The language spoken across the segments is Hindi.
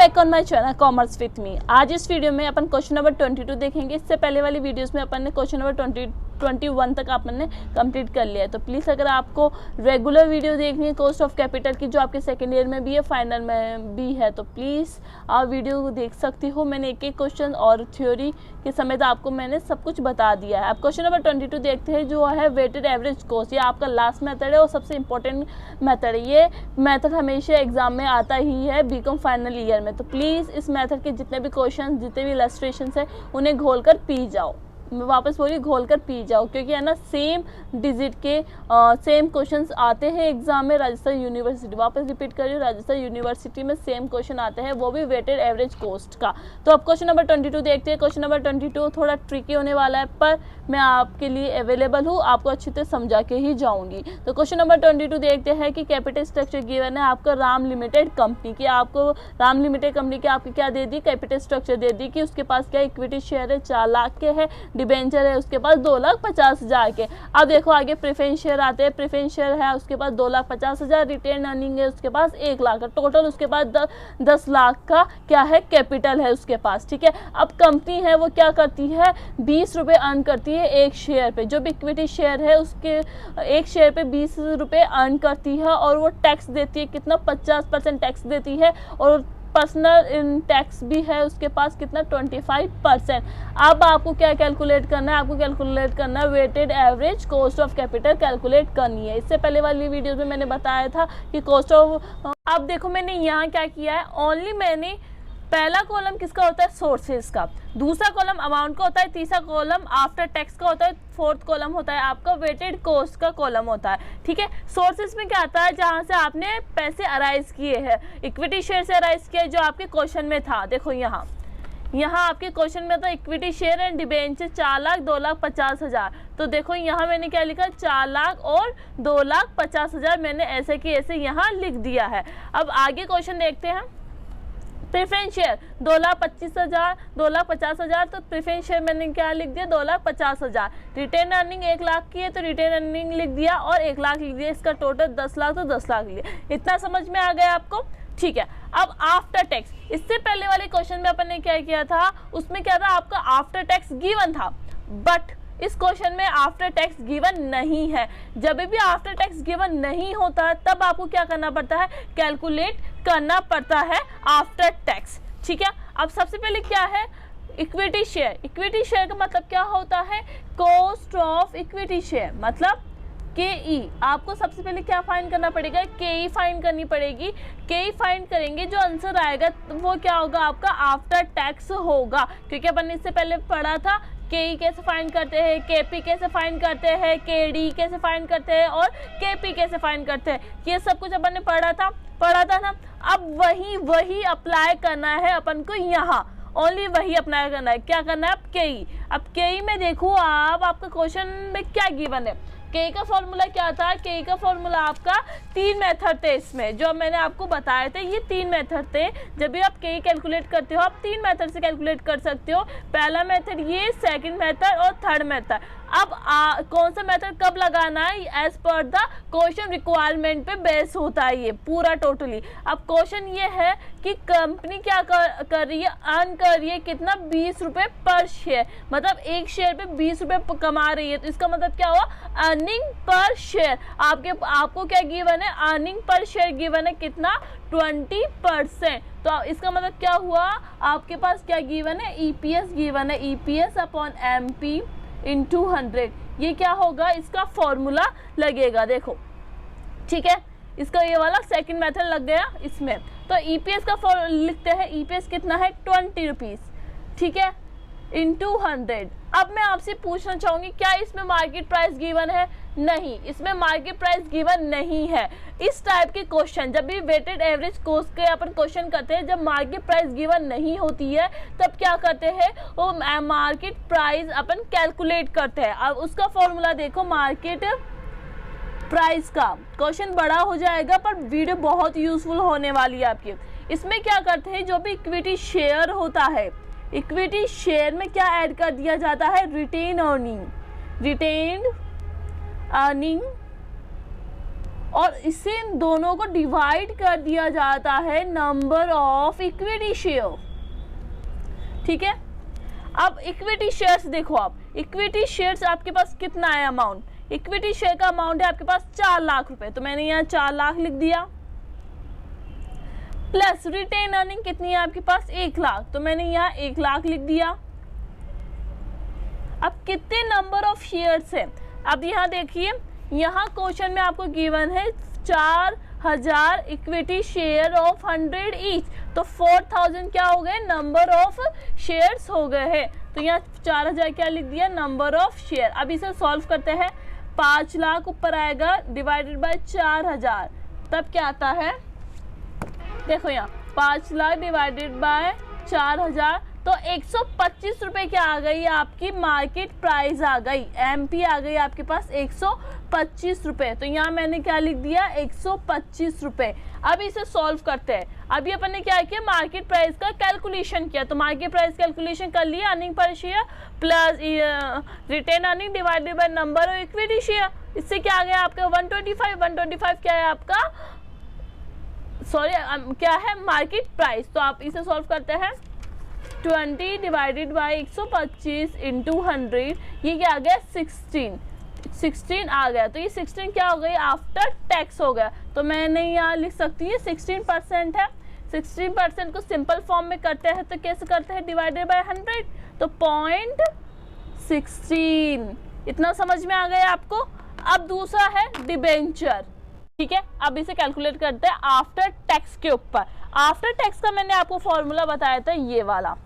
Back on my channel commerce with me. आज इस वीडियो में अपन क्वेश्चन नंबर 22 देखेंगे। इससे पहले वाली वीडियोस में अपन ने क्वेश्चन नंबर 21 तक अपन ने कंप्लीट कर लिया है। तो प्लीज़ अगर आपको रेगुलर वीडियो देखनी है कॉस्ट ऑफ कैपिटल की, जो आपके सेकेंड ईयर में भी है, फाइनल में भी है, तो प्लीज़ आप वीडियो देख सकती हो। मैंने एक एक क्वेश्चन और थ्योरी के समेत आपको मैंने सब कुछ बता दिया है। अब क्वेश्चन नंबर 22 देखते हैं, जो है वेटेड एवरेज कॉस्ट। ये आपका लास्ट मेथड है और सबसे इंपॉर्टेंट मेथड है। ये मेथड हमेशा एग्जाम में आता ही है बीकॉम फाइनल ईयर में। तो प्लीज़ इस मेथड के जितने भी क्वेश्चन, जितने भी इलस्ट्रेशन है, उन्हें घोल कर पी जाओ। मैं वापस बोली, घोल कर पी जाओ, क्योंकि है ना सेम डिजिट के सेम क्वेश्चंस आते हैं एग्जाम में राजस्थान यूनिवर्सिटी। वापस रिपीट कर रही हूँ, राजस्थान यूनिवर्सिटी में सेम क्वेश्चन आते हैं, वो भी वेटेड एवरेज कॉस्ट का। तो अब क्वेश्चन नंबर 22 देखते हैं। क्वेश्चन नंबर 22 थोड़ा ट्रिकी होने वाला है, पर मैं आपके लिए अवेलेबल हूँ, आपको अच्छी तरह समझा के ही जाऊँगी। तो क्वेश्चन नंबर 22 देखते हैं कि कैपिटल स्ट्रक्चर गिवन है आपका राम लिमिटेड कंपनी की। आपको राम लिमिटेड कंपनी की आपकी क्या दे दी, कैपिटल स्ट्रक्चर दे दी कि उसके पास क्या इक्विटी शेयर है 4 लाख के है, डिबेंचर है उसके पास 2,50,000 के। अब देखो आगे प्रेफरेंस शेयर आते हैं। प्रेफरेंस शेयर है उसके पास 2,50,000, रिटेन अर्निंग है उसके पास 1 लाख का, टोटल उसके पास 10 लाख का क्या है, कैपिटल है उसके पास। ठीक है, अब कंपनी है वो क्या करती है, 20 रुपये अर्न करती है एक शेयर पे। जो भी इक्विटी शेयर है उसके एक शेयर पे 20 रुपये अर्न करती है, और वो टैक्स देती है कितना, 50% टैक्स देती है, और पर्सनल टैक्स भी है उसके पास कितना, 25%। अब आपको क्या कैलकुलेट करना है, आपको कैलकुलेट करना है weighted average cost of capital calculate करनी है। इससे पहले वाली वीडियो में मैंने बताया था कि कॉस्ट ऑफ, अब देखो मैंने यहाँ क्या किया है, ओनली मैंने पहला कॉलम किसका होता है, सोर्सेज का, दूसरा कॉलम अमाउंट का होता है, तीसरा कॉलम आफ्टर टैक्स का होता है, फोर्थ कॉलम होता है आपका वेटेड कॉस्ट का कॉलम होता है। ठीक है, सोर्सेज में क्या आता है, जहां से आपने पैसे अराइज किए हैं, इक्विटी शेयर से अराइज किया जो आपके क्वेश्चन में था। देखो यहाँ आपके क्वेश्चन में था equity share and debenture 4 lakh 2,50,000। तो देखो यहाँ मैंने क्या लिखा, 4 लाख और 2,50,000 मैंने ऐसे कि ऐसे यहाँ लिख दिया है। अब आगे क्वेश्चन देखते हैं। प्रेफरेंस शेयर 2,25,000, 2,50,000, तो प्रेफरेंस शेयर मैंने क्या लिख दिया, 2,50,000। रिटेन अर्निंग 1 लाख की है तो रिटेन अर्निंग लिख दिया, और 1 लाख लिख दिया, इसका टोटल 10 लाख तो 10 लाख लिया। इतना समझ में आ गया आपको। ठीक है, अब आफ्टर टैक्स, इससे पहले वाले क्वेश्चन में अपन ने क्या किया था, उसमें क्या था आपका आफ्टर टैक्स गिवन था, बट इस क्वेश्चन में आफ्टर टैक्स गिवन नहीं है। जब भी आफ्टर टैक्स गिवन नहीं होता है तब आपको क्या करना पड़ता है, कैलकुलेट करना पड़ता है आफ्टर टैक्स। ठीक है, अब सबसे पहले क्या है, इक्विटी शेयर। इक्विटी शेयर का मतलब क्या होता है, कॉस्ट ऑफ इक्विटी शेयर, मतलब KE। आपको सबसे पहले क्या फाइंड करना पड़ेगा, KE फाइंड करनी पड़ेगी। KE फाइंड करेंगे, जो आंसर आएगा वो क्या होगा आपका, आफ्टर टैक्स होगा, क्योंकि अपन ने इससे पहले पढ़ा था KE कैसे फाइंड करते हैं, KP कैसे फाइंड करते हैं, KD कैसे फाइंड करते हैं, और KP कैसे फाइंड करते हैं। ये सब कुछ अपन ने पढ़ा था ना। अब वही अप्लाई करना है अपन को यहाँ, ओनली वही अप्लाई करना है। क्या करना है, अब KE। अब KE में देखो आपका क्वेश्चन में क्या गिवन है। KE का फॉर्मूला क्या था, KE का फॉर्मूला आपका 3 मेथड थे इसमें, जो मैंने आपको बताए थे। ये 3 मेथड थे। जब भी आप KE कैलकुलेट करते हो, आप 3 मेथड से कैलकुलेट कर सकते हो। पहला मेथड ये, सेकंड मेथड और थर्ड मेथड। अब कौन सा मेथड कब लगाना है, as per the question requirement पे बेस होता है ये पूरा टोटली। अब क्वेश्चन ये है कि कंपनी क्या कर रही है, अर्न कर रही है कितना, 20 रुपये पर शेयर, मतलब एक शेयर पे 20 रुपये कमा रही है। तो इसका मतलब क्या हुआ, अर्निंग पर शेयर। आपको क्या गिवन है, अर्निंग पर शेयर गिवन है कितना, 20%। तो इसका मतलब क्या हुआ, आपके पास क्या गिवन है, EPS गिवन है, EPS अपॉन MP इंटू 100। ये क्या होगा, इसका फॉर्मूला लगेगा। देखो ठीक है, इसका ये वाला सेकंड मेथड लग गया इसमें। तो EPS का लिखते हैं, EPS कितना है, 20 रुपीज़। ठीक है, इंटू 100। अब मैं आपसे पूछना चाहूँगी, क्या इसमें मार्केट प्राइस गिवन है, नहीं, इसमें मार्केट प्राइस गिवन नहीं है। इस टाइप के क्वेश्चन, जब भी वेटेड एवरेज कॉस्ट के अपन क्वेश्चन करते हैं, जब मार्केट प्राइस गिवन नहीं होती है तब क्या करते हैं, वो मार्केट प्राइस अपन कैलकुलेट करते हैं। अब उसका फॉर्मूला देखो, मार्केट प्राइस का। क्वेश्चन बड़ा हो जाएगा पर वीडियो बहुत यूजफुल होने वाली है आपकी। इसमें क्या करते हैं, जो भी इक्विटी शेयर होता है, इक्विटी शेयर में क्या ऐड कर दिया जाता है, रिटेन अर्निंग और इससे इन दोनों को डिवाइड कर दिया जाता है नंबर ऑफ इक्विटी शेयर। ठीक है, अब इक्विटी शेयर्स देखो, आप इक्विटी शेयर्स आपके पास कितना है अमाउंट, इक्विटी शेयर का अमाउंट है आपके पास 4 लाख रुपए, तो मैंने यहाँ 4 लाख लिख दिया। प्लस रिटेन अर्निंग कितनी है आपके पास 1 लाख, तो मैंने यहाँ 1 लाख लिख दिया। अब कितने नंबर ऑफ शेयर्स है, अब यहाँ देखिए, यहाँ क्वेश्चन में आपको गिवन है 4000 इक्विटी शेयर ऑफ 100 ईच, तो 4000 क्या हो गए, नंबर ऑफ शेयर्स हो गए हैं। तो यहाँ 4000 क्या लिख दिया, नंबर ऑफ शेयर। अब इसे सॉल्व करते हैं, 5 लाख ऊपर आएगा डिवाइडेड बाय 4000, तब क्या आता है, देखो यहाँ 5 लाख डिवाइडेड बाय 4000, तो 125 रुपए क्या आ गई आपकी मार्केट प्राइस आ गई, एमपी आ गई आपके पास 125 रुपए। तो यहाँ मैंने क्या लिख दिया, 125 रुपए। अब इसे सॉल्व करते हैं। अभी अपन ने क्या किया, मार्केट प्राइस का कैलकुलेशन किया, तो मार्केट प्राइस कैलकुलेशन कर लिया, earning per share plus retain earning divided by number of equity share, इससे क्या आ गया आपका 125। 125 क्या है आपका, सॉरी क्या है, मार्केट प्राइस। तो आप इसे सॉल्व करते हैं, 20 डिवाइडेड बाई 125 इंटू 100, ये क्या आ गया 16 आ गया। तो ये 16 क्या हो गई, आफ्टर टैक्स हो गया। तो मैंने यहाँ लिख सकती हूँ 16% है। 16% को सिंपल फॉर्म में करते हैं तो कैसे करते हैं, डिवाइडेड बाय 100, तो 0.16। इतना समझ में आ गया आपको। अब दूसरा है डिबेंचर। ठीक है, अब इसे कैलकुलेट करते हैं आफ्टर टैक्स के ऊपर। आफ्टर टैक्स का मैंने आपको फॉर्मूला बताया था ये वाला।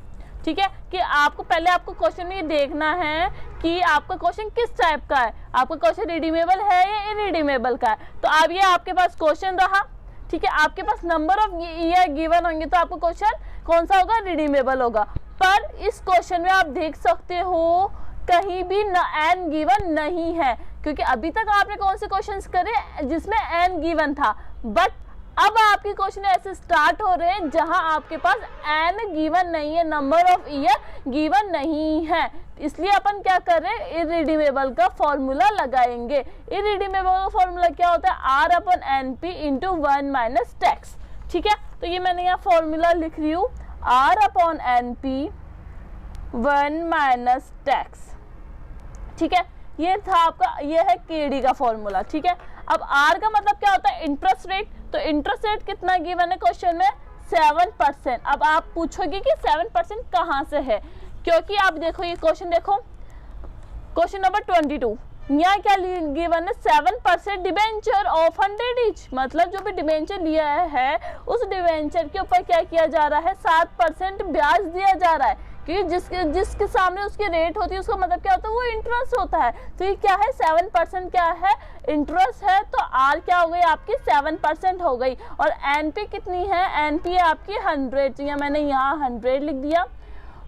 ठीक है, कि आपको पहले आपको क्वेश्चन में ये देखना है कि आपका क्वेश्चन किस टाइप का है, आपका क्वेश्चन रिडीमेबल है या इनरिडीमेबल का है। तो अब ये आपके पास क्वेश्चन रहा। ठीक है, आपके पास नंबर ऑफ ईयर गिवन होंगे तो आपको क्वेश्चन कौन सा होगा, रिडीमेबल होगा। पर इस क्वेश्चन में आप देख सकते हो कहीं भी एन गिवन नहीं है, क्योंकि अभी तक आपने कौन से क्वेश्चंस करे जिसमें एन गिवन था, बट अब आपके क्वेश्चन ऐसे स्टार्ट हो रहे हैं जहां आपके पास एन गिवन नहीं है, नंबर ऑफ ईयर गिवन नहीं है। इसलिए अपन क्या कर रहे हैं, इररिडीमेबल का फॉर्मूला लगाएंगे। इररिडीमेबल का फॉर्मूला क्या होता है, R upon N P into 1 minus tax. ठीक है, तो ये मैंने यहाँ फॉर्मूला लिख रही हूँ, R upon N P 1 minus tax. ठीक है, ये था आपका, ये है केडी का फॉर्मूला। ठीक है, अब आर का मतलब क्या होता है, इंटरेस्ट रेट। तो इंटरेस्ट रेट कितना गिवन है क्वेश्चन में, 7%। अब आप पूछोगे कि 7% कहाँ से है, क्योंकि आप देखो ये क्वेश्चन देखो, क्वेश्चन नंबर 22, यहाँ क्या गिवन है, 7% डिबेंचर ऑफ 100 ईच। मतलब जो भी डिबेंचर लिया है उस डिबेंचर के ऊपर क्या किया जा रहा है, 7% ब्याज दिया जा रहा है, क्योंकि जिसके सामने उसकी रेट होती है उसका मतलब क्या होता है, वो इंटरेस्ट होता है। तो ये क्या है, 7% क्या है, इंटरेस्ट है। तो आर क्या हो गई आपकी, 7% हो गई। और एनपी कितनी है, एनपी है आपकी 100। तो मैंने यहाँ 100 लिख दिया।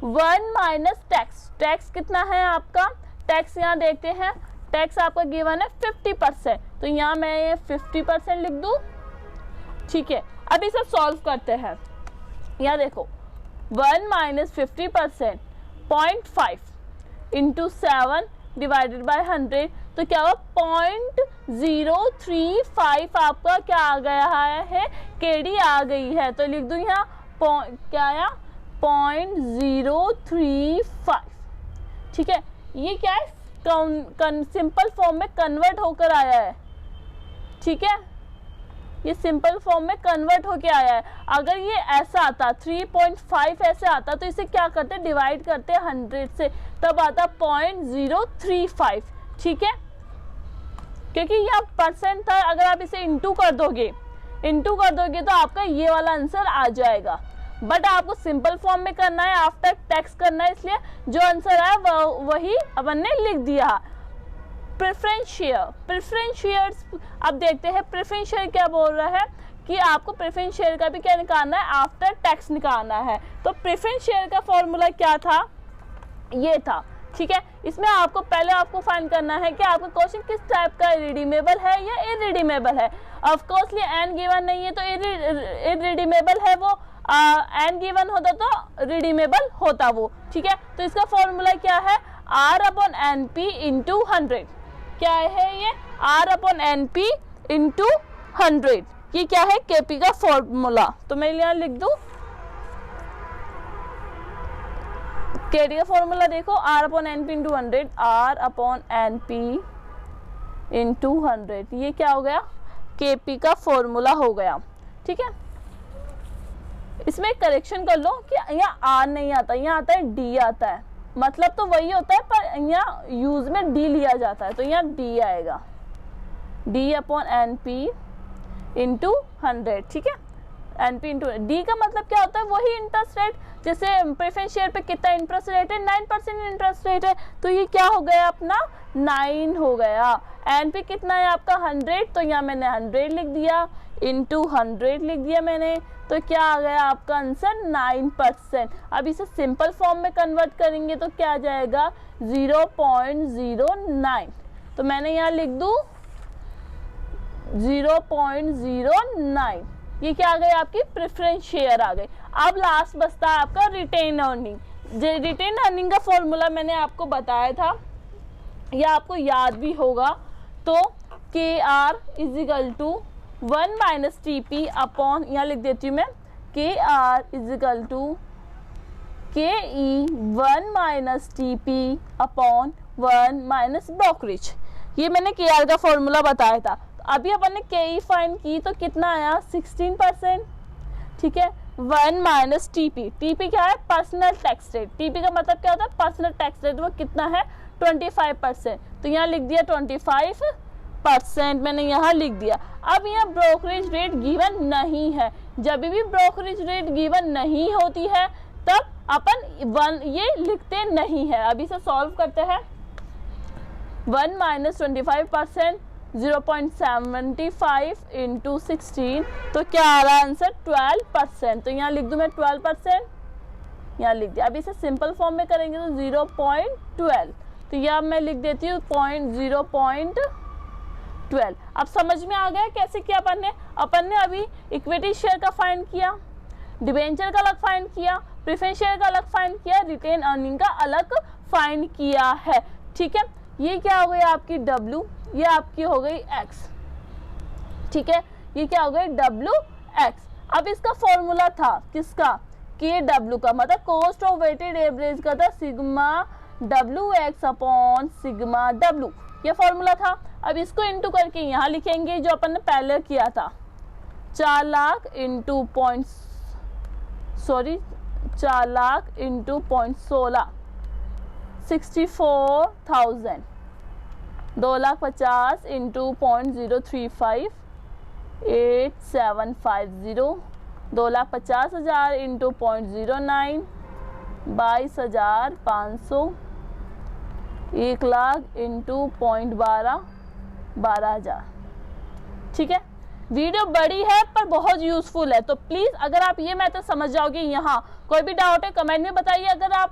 1 माइनस टैक्स, टैक्स कितना है आपका, टैक्स यहाँ देखते हैं, टैक्स आपका गिवन है 50%, तो यहाँ मैं ये 50% लिख दूँ। ठीक है, अब इसे सॉल्व करते हैं। यहाँ देखो 1 माइनस 50%, 0.5 इंटू 7 डिवाइडेड बाय 100, तो क्या हुआ 0.035 आपका क्या आ गया है, केडी आ गई है। तो लिख दूँ यहाँ क्या आया, 0.035। ठीक है, ये क्या है, सिंपल फॉर्म में कन्वर्ट होकर आया है। ठीक है, ये सिंपल फॉर्म में कन्वर्ट होके आया है। अगर ये ऐसा आता 3.5 ऐसे आता तो इसे क्या करते, डिवाइड करते 100 से, तब आता 0.035। ठीक है, क्योंकि यह परसेंट था, अगर आप इसे इंटू कर दोगे तो आपका ये वाला आंसर आ जाएगा। बट आपको सिंपल फॉर्म में करना है, आफ्टर टैक्स करना है, इसलिए जो आंसर है वही अपन ने लिख दिया। प्रेफरेंस शेयर्स अब देखते हैं प्रेफरेंस शेयर क्या बोल रहा है, कि आपको प्रेफरेंस शेयर का भी क्या निकालना है, आफ्टर टैक्स निकालना है। तो प्रेफरेंस शेयर का फॉर्मूला क्या था, ये था। ठीक है, इसमें आपको पहले आपको फाइंड करना है कि आपका क्वेश्चन किस टाइप का, रिडीमेबल है या इररिडीमेबल है। ऑफ कोर्स ये एन गिवन नहीं है तो इररिडीमेबल है वो, एन गिवन होता तो रिडीमेबल होता वो। ठीक है, तो इसका फॉर्मूला क्या है, R upon N P into 100। क्या है ये, R upon N P into 100। ये क्या है, केपी का फॉर्मूला। तो मैं यहाँ लिख दूं केडी का फॉर्मूला, देखो R upon N P into 100, R upon N P into 100। ये क्या हो गया, केपी का फॉर्मूला हो गया। ठीक है, इसमें करेक्शन कर लो कि यहाँ आर नहीं आता, यहाँ आता है डी आता है। मतलब तो वही होता है पर यहाँ यूज में डी लिया जाता है, तो यहाँ डी आएगा, D upon N P into 100। ठीक है, एन पी इंटू डी का मतलब क्या होता है, वही इंटरेस्ट रेट। जैसे प्रेफरेंस शेयर पे कितना इंटरेस्ट रेट है, 9% इंटरेस्ट रेट है, तो ये क्या हो गया अपना 9 हो गया। एन पी कितना है आपका 100, तो यहाँ मैंने 100 लिख दिया, इंटू 100 लिख दिया मैंने, तो क्या आ गया आपका आंसर 9%। अब इसे सिंपल फॉर्म में कन्वर्ट करेंगे तो क्या आ जाएगा 0.09। तो मैंने यहाँ लिख दूँ 0.09। ये क्या आ गई आपकी प्रेफरेंस शेयर आ गई। अब लास्ट बचता है आपका रिटेन अर्निंग। रिटेन अर्निंग का फॉर्मूला मैंने आपको बताया था, या आपको याद भी होगा। तो K R is equal to 1 minus T P upon, यहाँ लिख देती हूँ मैं, के आर इज इक्वल टू के ई 1 minus T P upon 1 minus brokerage. ये मैंने के आर का फॉर्मूला बताया था। अभी अपन ने के ई फाइंड की तो कितना आया 16%। ठीक है, 1 माइनस टीपी, टीपी क्या है पर्सनल टैक्स रेट। टीपी का मतलब क्या होता है पर्सनल टैक्स रेट, वो कितना है 25%। तो यहाँ लिख दिया 25% मैंने यहाँ लिख दिया। अब यहाँ ब्रोकरेज रेट गिवन नहीं है। जब भी ब्रोकरेज रेट गिवन नहीं होती है तब अपन ये लिखते नहीं है। अभी से सॉल्व करते हैं। 1 माइनस 25% 0.75 इंटू 16, तो क्या आ रहा है आंसर 12%। तो यहाँ लिख दूँ मैं 12%, यहाँ लिख दिया। अब इसे सिंपल फॉर्म में करेंगे तो 0.12, तो यह मैं लिख देती हूँ 0.12। अब समझ में आ गया कैसे किया अपन ने अभी इक्विटी शेयर का फाइंड किया, डिबेंचर का अलग फाइंड किया, प्रेफरेंस शेयर का अलग फाइंड किया, रिटेन अर्निंग का अलग फाइंड किया है। ठीक है, ये क्या हो गई आपकी W, ये आपकी हो गई X। ठीक है, ये क्या हो गई WX। अब इसका फॉर्मूला था किसका, KW का, मतलब कॉस्ट ऑफ वेटेड एवरेज का था sigma WX upon sigma W, ये फॉर्मूला था। अब इसको इंटू करके यहाँ लिखेंगे जो अपन ने पहले किया था, 4 lakh into 0.16 64,000, 2,50,000 into 0.035 8750, 2,50,000 into 0.09 22,500, 1 lakh into 0.12 12,000। ठीक है, वीडियो बड़ी है पर बहुत यूजफुल है, तो प्लीज अगर आप ये मेथड समझ जाओगे, यहाँ कोई भी डाउट है कमेंट में बताइए। अगर आप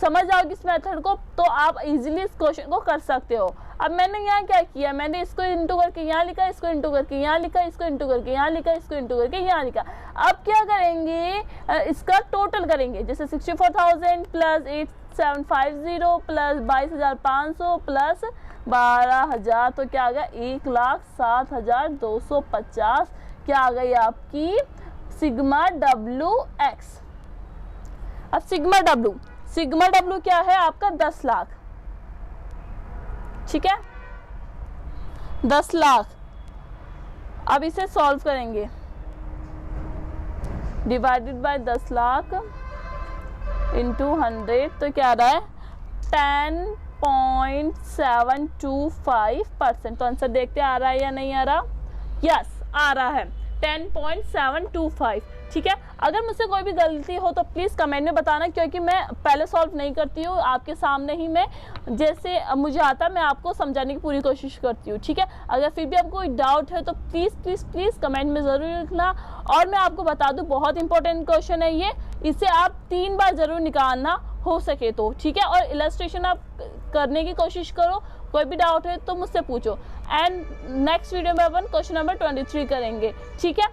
समझ जाओगे इस मेथड को तो आप इजीली इस क्वेश्चन को कर सकते हो। अब मैंने यहाँ क्या किया, मैंने इसको इंटू करके यहाँ लिखा, इसको इंटू करके यहाँ लिखा, इसको इंटू करके यहाँ लिखा, इसको इंटू करके यहाँ लिखा। अब क्या करेंगे, इसका टोटल करेंगे। जैसे 64,000 प्लस 8750 प्लस 22,500 प्लस 12,000, तो क्या आ गया 1,07,250। क्या आ गई आपकी सिग्मा WX। अब सिग्मा W क्या है आपका 10 लाख। ठीक है, 10 लाख। अब इसे सॉल्व करेंगे, डिवाइडेड बाय 10 लाख इंटू 100, तो क्या आ रहा है 10.725%। तो आंसर देखते आ रहा है या नहीं आ रहा, यस आ रहा है 10.725। ठीक है, अगर मुझसे कोई भी गलती हो तो प्लीज़ कमेंट में बताना, क्योंकि मैं पहले सॉल्व नहीं करती हूँ, आपके सामने ही मैं जैसे मुझे आता मैं आपको समझाने की पूरी कोशिश करती हूँ। ठीक है, अगर फिर भी आपको कोई डाउट है तो प्लीज़ प्लीज़ प्लीज़ कमेंट में ज़रूर लिखना। और मैं आपको बता दूँ बहुत इंपॉर्टेंट क्वेश्चन है ये, इसे आप 3 बार ज़रूर निकालना हो सके तो। ठीक है, और इलस्ट्रेशन आप करने की कोशिश करो, कोई भी डाउट है तो मुझसे पूछो। एंड नेक्स्ट वीडियो में अपन क्वेश्चन नंबर 23 करेंगे। ठीक है,